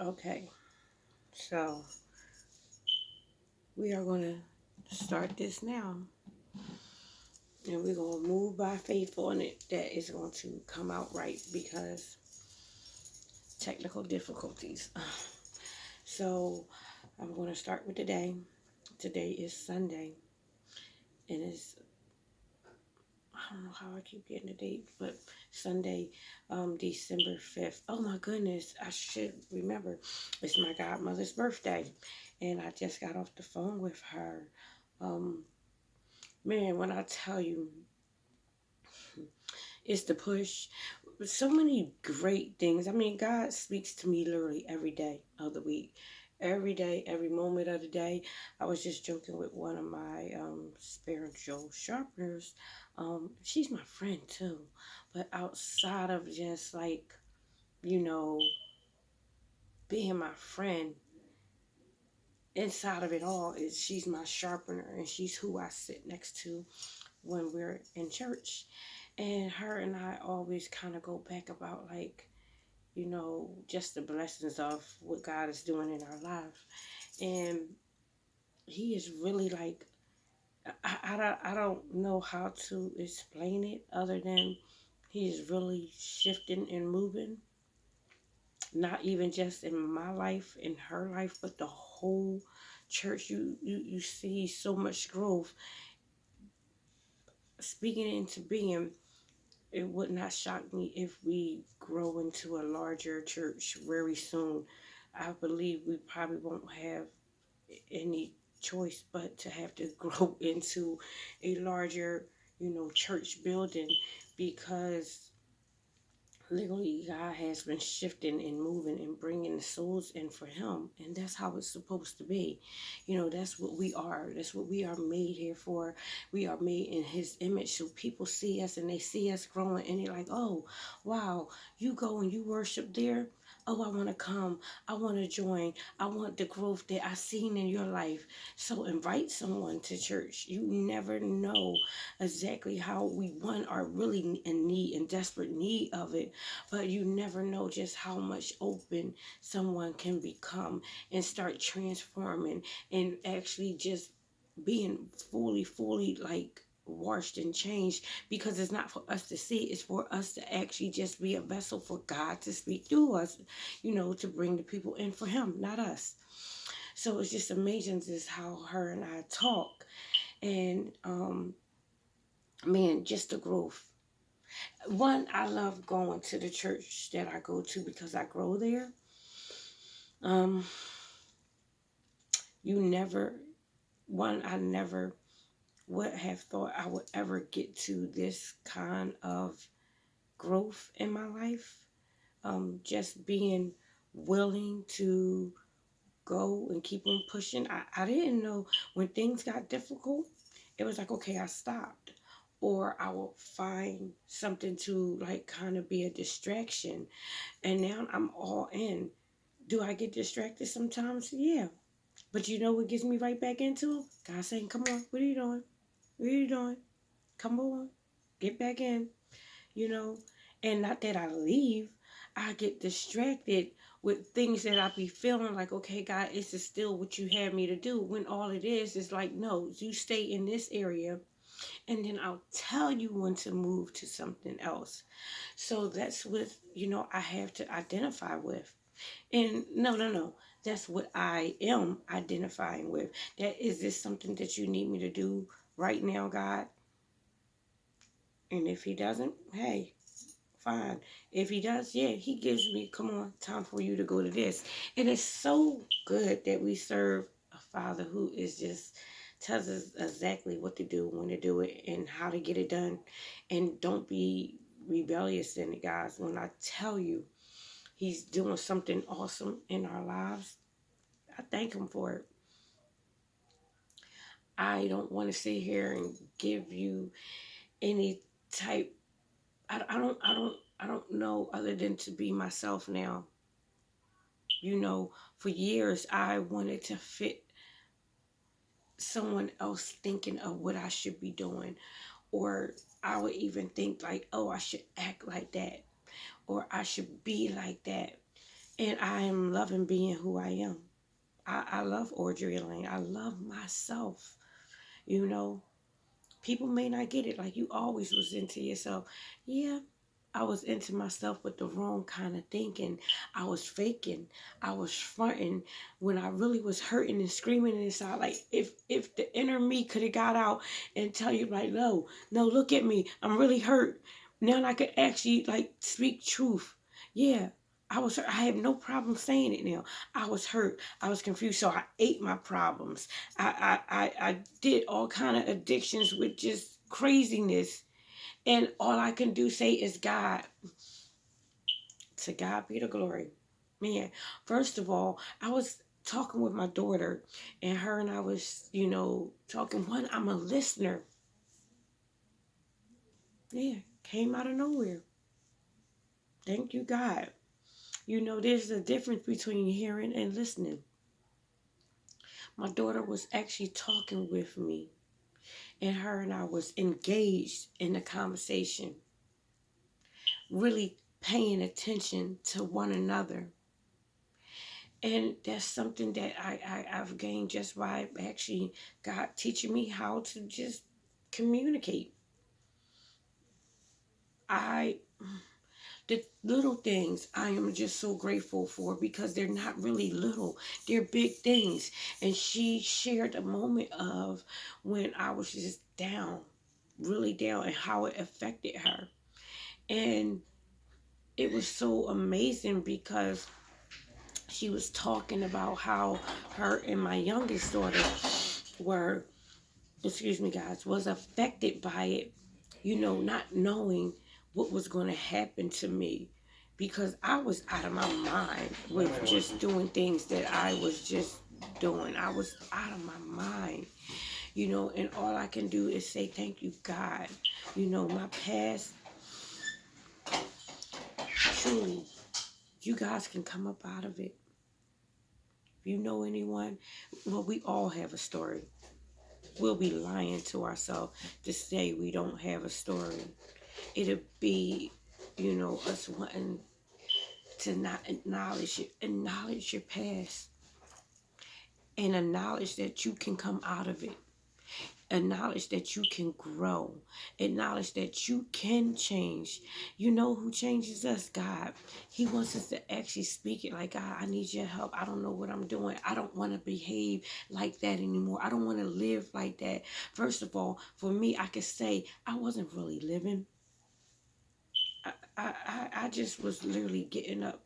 Okay, so we are going to start this now. And we're going to move by faith on it that it's going to come out right because technical difficulties. So I'm going to start with today. Today is Sunday. And it's, I don't know how I keep getting the date, but Sunday, December 5th. Oh my goodness, I should remember. It's my godmother's birthday. And I just got off the phone with her. Um, Man, when I tell you, it's the push. So many great things. I mean, God speaks to me literally every day of the week. Every day, every moment of the day. I was just joking with one of my spiritual sharpeners. She's my friend too. But outside of just like, you know, being my friend, inside of it all is she's my sharpener and she's who I sit next to when we're in church. And her and I always kind of go back about like, just the blessings of what God is doing in our life. And he is really like, I don't know how to explain it other than he is really shifting and moving. Not even just in my life, in her life, but the whole church. You see so much growth. Speaking into being, it would not shock me if we grow into a larger church very soon. I believe we probably won't have any choice but to have to grow into a larger, church building because literally God has been shifting and moving and bringing the souls in for him, and that's how it's supposed to be. That's what we are. That's what we are made here for. We are made in his image, so people see us and they see us growing and they're like, oh wow, you go and you worship there. Oh, I want to come. I want to join. I want the growth that I seen in your life. So invite someone to church. You never know exactly how we one are really in need, in desperate need of it, but you never know just how much open someone can become and start transforming and actually just being fully like washed and changed, because it's not for us to see, it's for us to actually just be a vessel for God to speak through us, to bring the people in for him, not us. So it's just amazing just how her and I talk. And man, just the growth. One, I love going to the church that I go to because I grow there. Um, you never, I never would have thought I would ever get to this kind of growth in my life. Just being willing to go and keep on pushing. I didn't know when things got difficult, it was like, okay, I stopped. Or I will find something to like kind of be a distraction. And now I'm all in. Do I get distracted sometimes? Yeah. But you know what gets me right back into it? God saying, come on, what are you doing? What are you doing? Come on, get back in, you know? And not that I leave, I get distracted with things that I be feeling like, okay, God, this is still what you have me to do. When all it is like, no, you stay in this area and then I'll tell you when to move to something else. So that's what, I have to identify with. And no. That's what I am identifying with. That is this something that you need me to do right now, God? And if he doesn't, hey, fine. If he does, yeah, he gives me, come on, time for you to go to this. And it's so good that we serve a father who is just tells us exactly what to do, when to do it, and how to get it done. And don't be rebellious in it, guys. When I tell you he's doing something awesome in our lives, I thank him for it. I don't want to sit here and give you any type. I don't know other than to be myself now. For years I wanted to fit someone else thinking of what I should be doing, or I would even think like, oh, I should act like that, or I should be like that. And I am loving being who I am. I love Audrey Lane. I love myself. You know, people may not get it like you always was into yourself. Yeah, I was into myself with the wrong kind of thinking. I was faking. I was fronting when I really was hurting and screaming inside. Like if the inner me could have got out and tell you like, no, no, look at me. I'm really hurt. Now I could actually like speak truth. Yeah. I was hurt. I have no problem saying it now. I was hurt. I was confused. So I ate my problems. I did all kind of addictions with just craziness, and all I can do say is God. To God be the glory. Man, first of all, I was talking with my daughter, and her and I was, talking. One, I'm a listener. Yeah, came out of nowhere. Thank you, God. There's a difference between hearing and listening. My daughter was actually talking with me, and her and I was engaged in the conversation, really paying attention to one another. And that's something that I've gained just by actually God teaching me how to just communicate. I the little things I am just so grateful for because they're not really little. They're big things. And she shared a moment of when I was just down, really down, and how it affected her. And it was so amazing because she was talking about how her and my youngest daughter were, excuse me guys, was affected by it, not knowing what was going to happen to me because I was out of my mind with just doing things that I was just doing. I was out of my mind, and all I can do is say thank you, God. My past, truly, you guys can come up out of it. If you know anyone, well, we all have a story. We'll be lying to ourselves to say we don't have a story. It'll be, us wanting to not acknowledge it, acknowledge your past, and acknowledge that you can come out of it. Acknowledge that you can grow. Acknowledge that you can change. You know who changes us? God. He wants us to actually speak it like, God, I need your help. I don't know what I'm doing. I don't want to behave like that anymore. I don't want to live like that. First of all, for me, I could say I wasn't really living. I just was literally getting up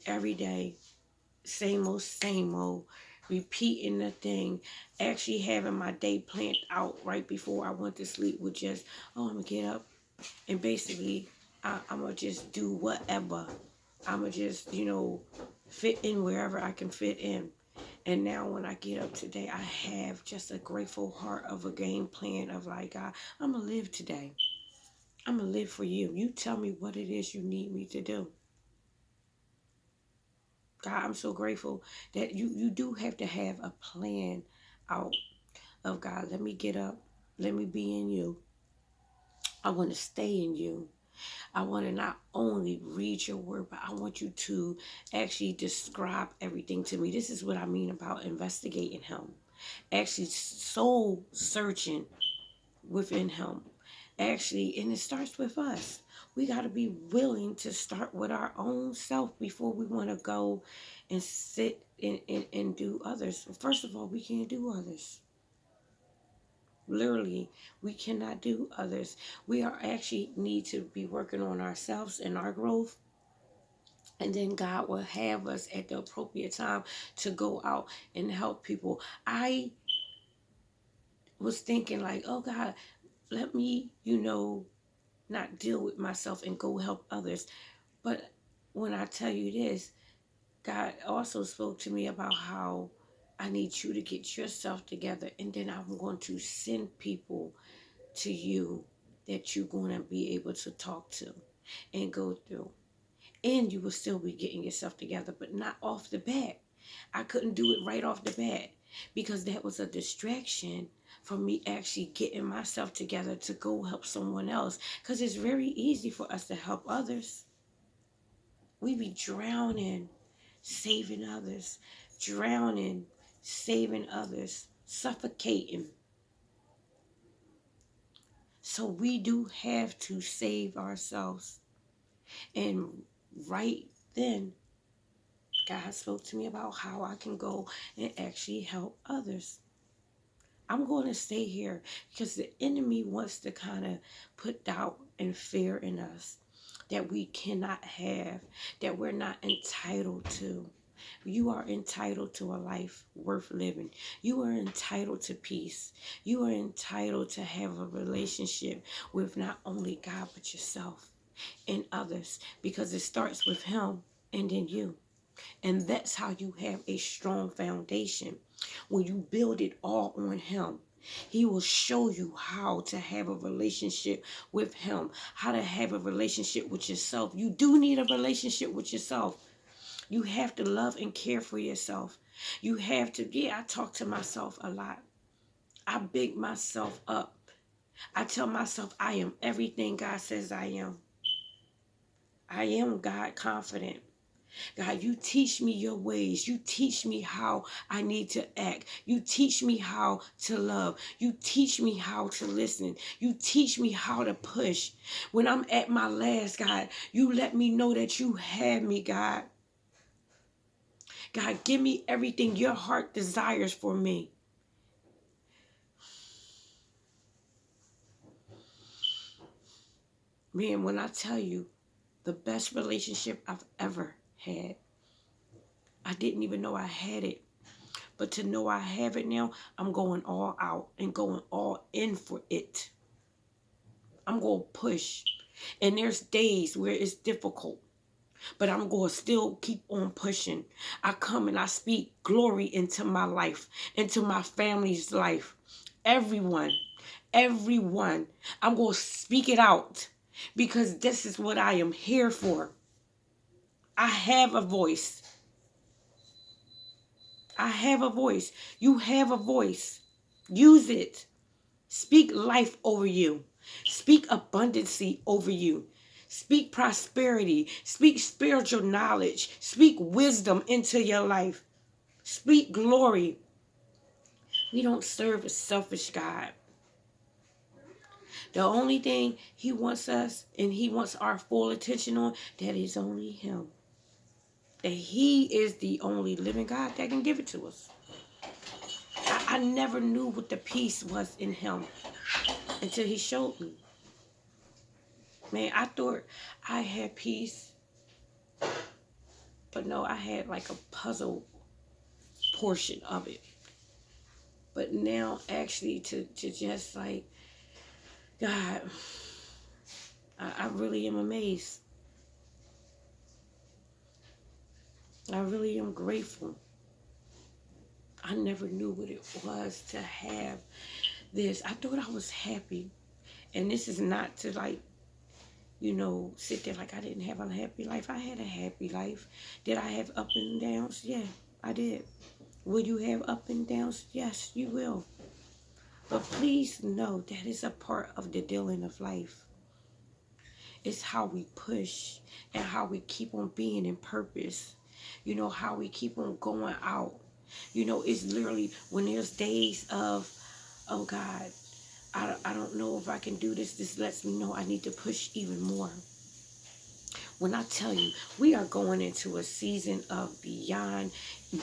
every day, same old, repeating the thing, actually having my day planned out right before I went to sleep with just, oh, I'm gonna get up and basically I'm gonna just do whatever. I'm gonna just, fit in wherever I can fit in. And now when I get up today, I have just a grateful heart of a game plan of like, God, I'm gonna live today. I'm gonna live for you. You tell me what it is you need me to do. God, I'm so grateful that you do have to have a plan out of God. Let me get up. Let me be in you. I want to stay in you. I want to not only read your word, but I want you to actually describe everything to me. This is what I mean about investigating him. Actually soul searching within him. Actually, and it starts with us. We got to be willing to start with our own self before we want to go and sit and do others. First of all, we can't do others. Literally, we cannot do others. We are actually need to be working on ourselves and our growth. And then God will have us at the appropriate time to go out and help people. I was thinking like, oh God, let me, not deal with myself and go help others. But when I tell you this, God also spoke to me about how I need you to get yourself together, and then I'm going to send people to you that you're going to be able to talk to and go through. And you will still be getting yourself together, but not off the bat. I couldn't do it right off the bat because that was a distraction for me actually getting myself together to go help someone else. Because it's very easy for us to help others. We be drowning saving others, drowning, saving others, suffocating. So we do have to save ourselves. And right then, God spoke to me about how I can go and actually help others. I'm going to stay here because the enemy wants to kind of put doubt and fear in us that we cannot have, that we're not entitled to. You are entitled to a life worth living. You are entitled to peace. You are entitled to have a relationship with not only God, but yourself and others, because it starts with Him and then you. And that's how you have a strong foundation. When you build it all on Him, He will show you how to have a relationship with Him, how to have a relationship with yourself. You do need a relationship with yourself. You have to love and care for yourself. You have to, I talk to myself a lot. I big myself up. I tell myself I am everything God says I am. I am God confident. God, you teach me your ways. You teach me how I need to act. You teach me how to love. You teach me how to listen. You teach me how to push. When I'm at my last, God, you let me know that you have me, God. God, give me everything your heart desires for me. Man, when I tell you the best relationship I've ever had, I didn't even know I had it. But to know I have it now, I'm going all out and going all in for it. I'm going to push. And there's days where it's difficult, but I'm going to still keep on pushing. I come and I speak glory into my life, into my family's life. Everyone. I'm going to speak it out because this is what I am here for. I have a voice. I have a voice. You have a voice. Use it. Speak life over you. Speak abundancy over you. Speak prosperity. Speak spiritual knowledge. Speak wisdom into your life. Speak glory. We don't serve a selfish God. The only thing He wants us and He wants our full attention on, that is only Him. That He is the only living God that can give it to us. I never knew what the peace was in Him until He showed me. Man, I thought I had peace, but no, I had like a puzzle portion of it. But now actually to just like, God, I really am amazed. I really am grateful. I never knew what it was to have this. I thought I was happy. And this is not to like, sit there like I didn't have a happy life. I had a happy life. Did I have up and downs? Yeah, I did. Will you have up and downs? Yes, you will. But please know that is a part of the dealing of life. It's how we push and how we keep on being in purpose. How we keep on going out. It's literally when there's days of, oh God, I don't know if I can do this. This lets me know I need to push even more. When I tell you, we are going into a season of beyond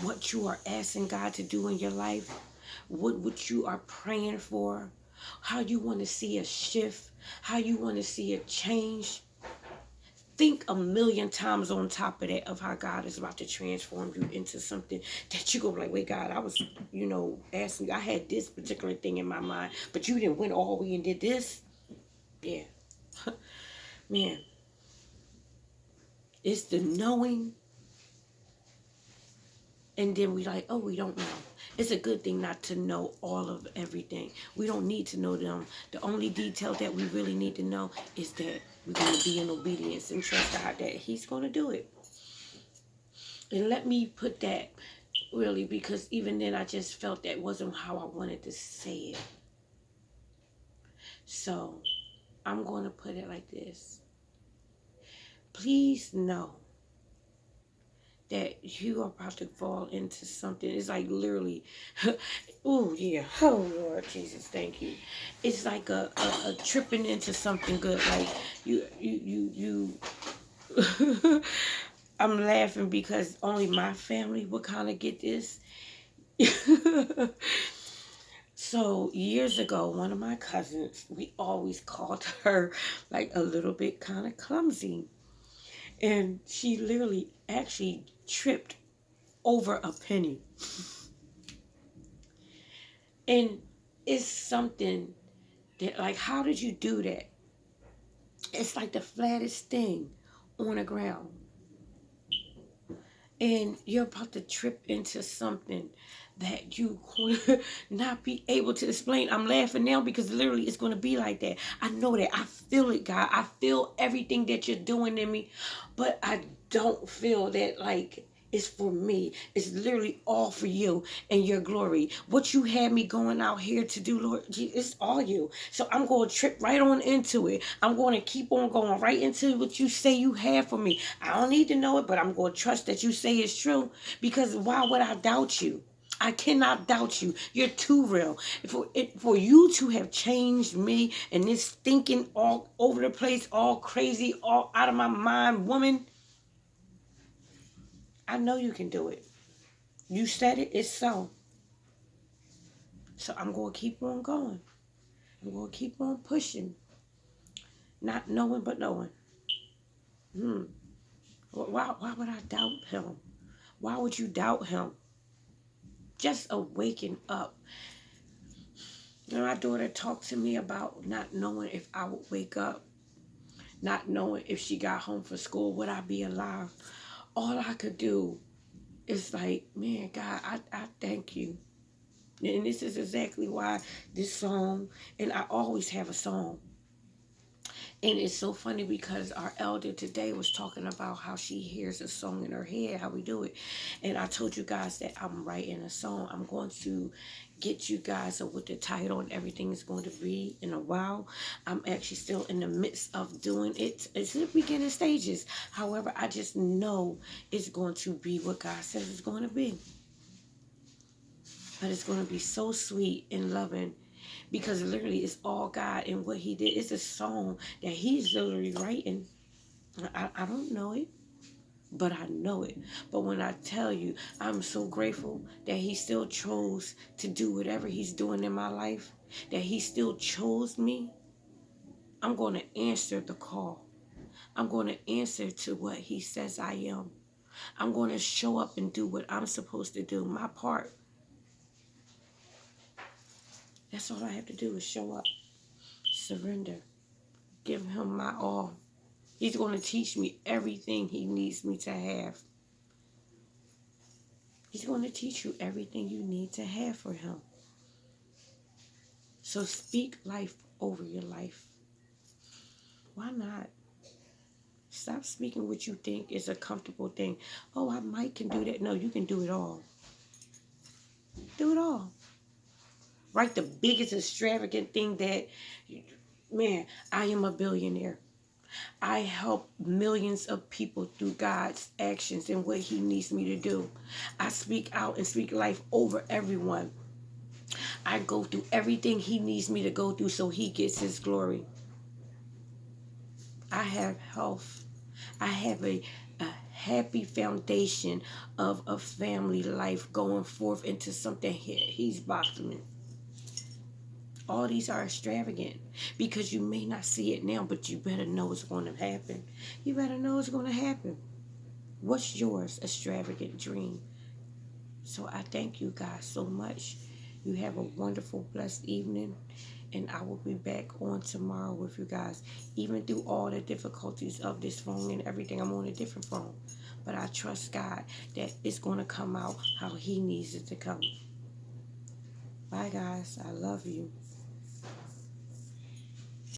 what you are asking God to do in your life, what you are praying for, how you want to see a shift, how you want to see a change. Think a million times on top of that of how God is about to transform you into something that you go like, wait, God, I was, asking, I had this particular thing in my mind, but you didn't went all the way and did this. Yeah. Man. It's the knowing. And then we like, oh, we don't know. It's a good thing not to know all of everything. We don't need to know them. The only detail that we really need to know is that we're going to be in obedience and trust God that He's going to do it. And let me put that really, because even then I just felt that wasn't how I wanted to say it. So I'm going to put it like this. Please know that you are about to fall into something. It's like literally, oh yeah, oh Lord Jesus, thank you. It's like a tripping into something good. Like you. I'm laughing because only my family would kind of get this. So years ago, one of my cousins, we always called her like a little bit kind of clumsy, and she literally actually tripped over a penny. And it's something that, like, how did you do that? It's like the flattest thing on the ground. And you're about to trip into something that you will not be able to explain. I'm laughing now because literally it's going to be like that. I know that. I feel it, God. I feel everything that you're doing in me, but I don't feel that like it's for me. It's literally all for you and your glory. What you had me going out here to do, Lord, it's all you. So I'm going to trip right on into it. I'm going to keep on going right into what you say you have for me. I don't need to know it, but I'm going to trust that you say it's true, because why would I doubt you? I cannot doubt you. You're too real. For you to have changed me and this thinking all over the place, all crazy, all out of my mind, woman, I know you can do it. You said it, it's so. So I'm going to keep on going. I'm going to keep on pushing. Not knowing, but knowing. Hmm. Why would I doubt him? Why would you doubt him? Just a waking up. You know, my daughter talked to me about not knowing if I would wake up, not knowing if she got home from school, would I be alive? All I could do is like, man, God, I thank you. And this is exactly why this song, and I always have a song. And it's so funny because our elder today was talking about how she hears a song in her head, how we do it. And I told you guys that I'm writing a song. I'm going to get you guys what the title and everything is going to be in a while. I'm actually still in the midst of doing it. It's in the beginning stages. However, I just know it's going to be what God says it's going to be. But it's going to be so sweet and loving, because literally it's all God and what he did. It's a song that he's literally writing. I don't know it, but I know it. But when I tell you, I'm so grateful that he still chose to do whatever he's doing in my life, that he still chose me. I'm going to answer the call. I'm going to answer to what he says I am. I'm going to show up and do what I'm supposed to do, my part. That's all I have to do is show up, surrender, give him my all. He's going to teach me everything he needs me to have. He's going to teach you everything you need to have for him. So speak life over your life. Why not? Stop speaking what you think is a comfortable thing. Oh, I might can do that. No, you can do it all. Do it all. Write the biggest extravagant thing that, man, I am a billionaire. I help millions of people through God's actions and what he needs me to do. I speak out and speak life over everyone. I go through everything he needs me to go through so he gets his glory. I have health. I have a happy foundation of a family life going forth into something he's blossoming. All these are extravagant because you may not see it now, but you better know it's going to happen. You better know it's going to happen. What's yours? Extravagant dream. So I thank you guys so much. You have a wonderful, blessed evening. And I will be back on tomorrow with you guys. Even through all the difficulties of this phone and everything, I'm on a different phone. But I trust God that it's going to come out how he needs it to come. Bye, guys. I love you.